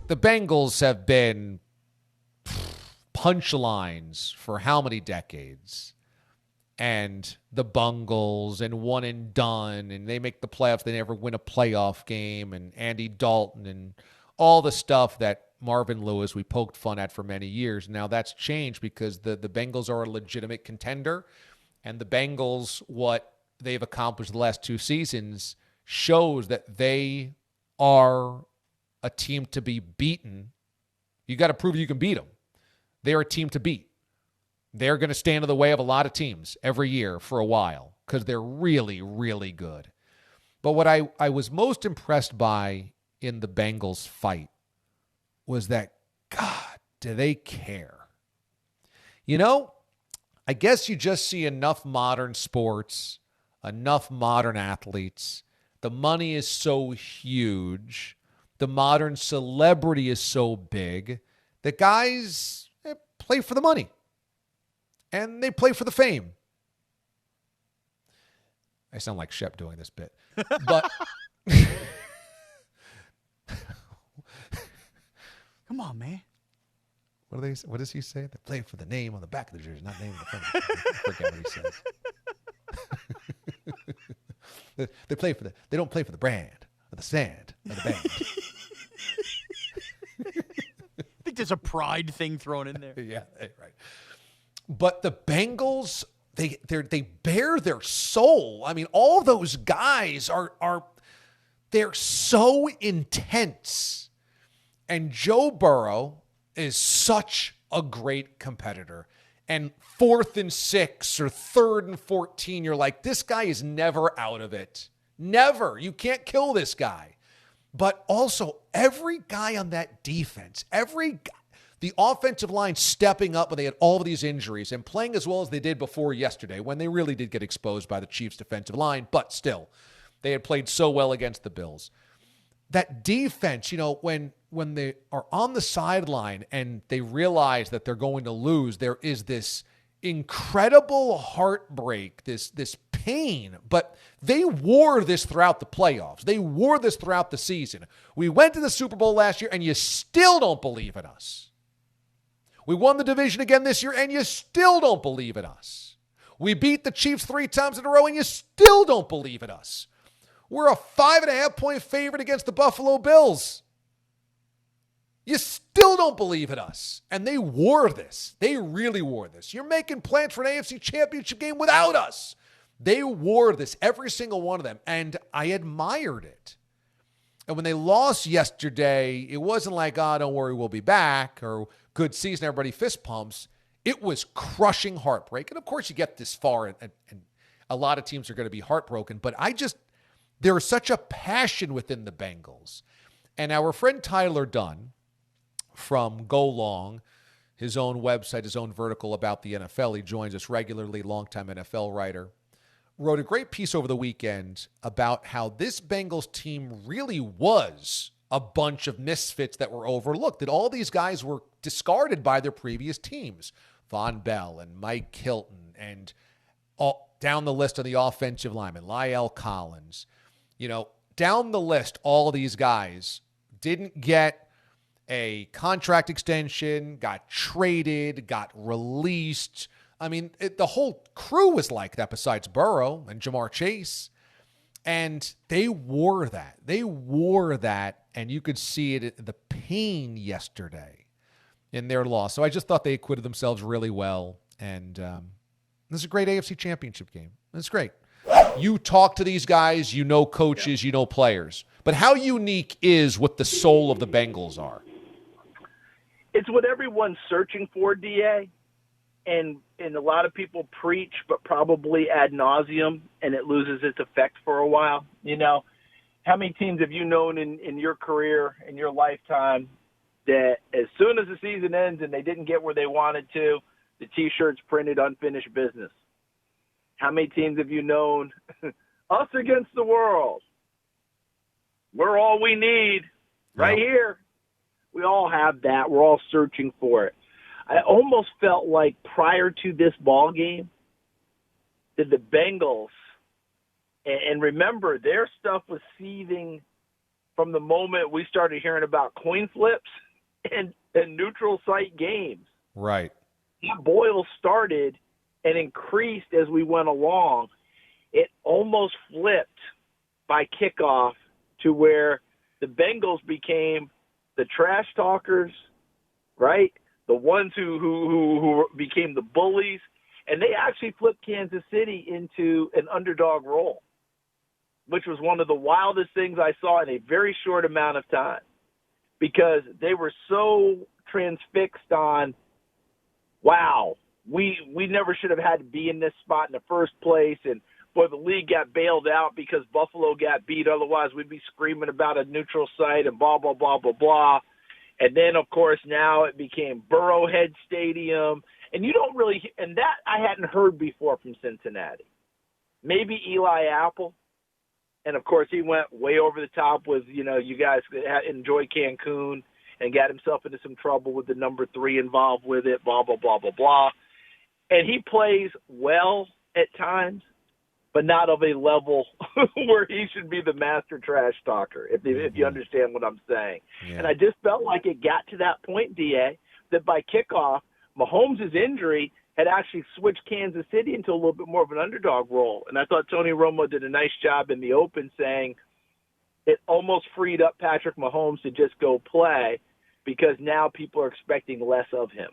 the Bengals have been punchlines for how many decades? And the Bungles and one and done, and they make the playoffs. They never win a playoff game, and Andy Dalton and all the stuff that Marvin Lewis we poked fun at for many years. Now that's changed because the Bengals are a legitimate contender, and the Bengals, what they've accomplished the last 2 seasons, shows that they are a team to be beaten. You got to prove you can beat them. They're a team to beat. They're going to stand in the way of a lot of teams every year for a while because they're really, really good. But what I was most impressed by in the Bengals fight was that, God, do they care? You know, I guess you just see enough modern sports, enough modern athletes. The money is so huge. The modern celebrity is so big that guys play for the money. And they play for the fame. I sound like Shep doing this bit. But come on, man. What does he say? They play for the name on the back of the jersey, not name on the front. I forget what he says. They don't play for the brand or the sand or the band. I think there's a pride thing thrown in there. Yeah, right. But the Bengals, they bear their soul. I mean, all those guys they're so intense. And Joe Burrow is such a great competitor. And 4th and 6 or 3rd and 14, you're like, this guy is never out of it. Never. You can't kill this guy. But also, every guy on that defense, the offensive line stepping up when they had all of these injuries and playing as well as they did before yesterday when they really did get exposed by the Chiefs' defensive line, but still, they had played so well against the Bills. That defense, you know, when they are on the sideline and they realize that they're going to lose, there is this incredible heartbreak, this pain, but they wore this throughout the playoffs. They wore this throughout the season. We went to the Super Bowl last year and you still don't believe in us. We won the division again this year, and you still don't believe in us. We beat the Chiefs 3 times in a row, and you still don't believe in us. We're a 5.5-point favorite against the Buffalo Bills. You still don't believe in us. And they wore this. They really wore this. You're making plans for an AFC Championship game without us. They wore this, every single one of them, and I admired it. And when they lost yesterday, it wasn't like, don't worry, we'll be back, or good season, everybody fist pumps. It was crushing heartbreak. And, of course, you get this far, and a lot of teams are going to be heartbroken. But there is such a passion within the Bengals. And our friend Tyler Dunn from Go Long, his own website, his own vertical about the NFL, he joins us regularly, longtime NFL writer, wrote a great piece over the weekend about how this Bengals team really was a bunch of misfits that were overlooked, that all these guys were discarded by their previous teams. Von Bell and Mike Hilton and all down the list on the offensive lineman, Lyle Collins. You know, down the list, all these guys didn't get a contract extension, got traded, got released. I mean, the whole crew was like that besides Burrow and Jamar Chase. And they wore that. They wore that, and you could see it, the pain yesterday in their loss. So I just thought they acquitted themselves really well. And this is a great AFC Championship game. It's great. You talk to these guys, you know coaches, you know players. But how unique is what the soul of the Bengals are? It's what everyone's searching for, D.A., and a lot of people preach, but probably ad nauseum, and it loses its effect for a while. You know, how many teams have you known in your career, in your lifetime, that as soon as the season ends and they didn't get where they wanted to, the T-shirts printed unfinished business? How many teams have you known, us against the world? We're all we need right here. We all have that. We're all searching for it. I almost felt like prior to this ball game that the Bengals, and remember, their stuff was seething from the moment we started hearing about coin flips and neutral site games. Right. That boil started and increased as we went along. It almost flipped by kickoff to where the Bengals became the trash talkers, right? The ones who became the bullies. And they actually flipped Kansas City into an underdog role, which was one of the wildest things I saw in a very short amount of time, because they were so transfixed on, wow, we never should have had to be in this spot in the first place. And, boy, the league got bailed out because Buffalo got beat. Otherwise, we'd be screaming about a neutral site and blah, blah, blah, blah, blah. And then, of course, now it became Burrowhead Stadium. And you don't really – and that I hadn't heard before from Cincinnati. Maybe Eli Apple. And, of course, he went way over the top with, you guys enjoy Cancun and got himself into some trouble with the number 3 involved with it, blah, blah, blah, blah, blah. And he plays well at times, but not of a level where he should be the master trash talker, if you understand what I'm saying. Yeah. And I just felt like it got to that point, D.A., that by kickoff, Mahomes' injury had actually switched Kansas City into a little bit more of an underdog role. And I thought Tony Romo did a nice job in the open, saying it almost freed up Patrick Mahomes to just go play, because now people are expecting less of him.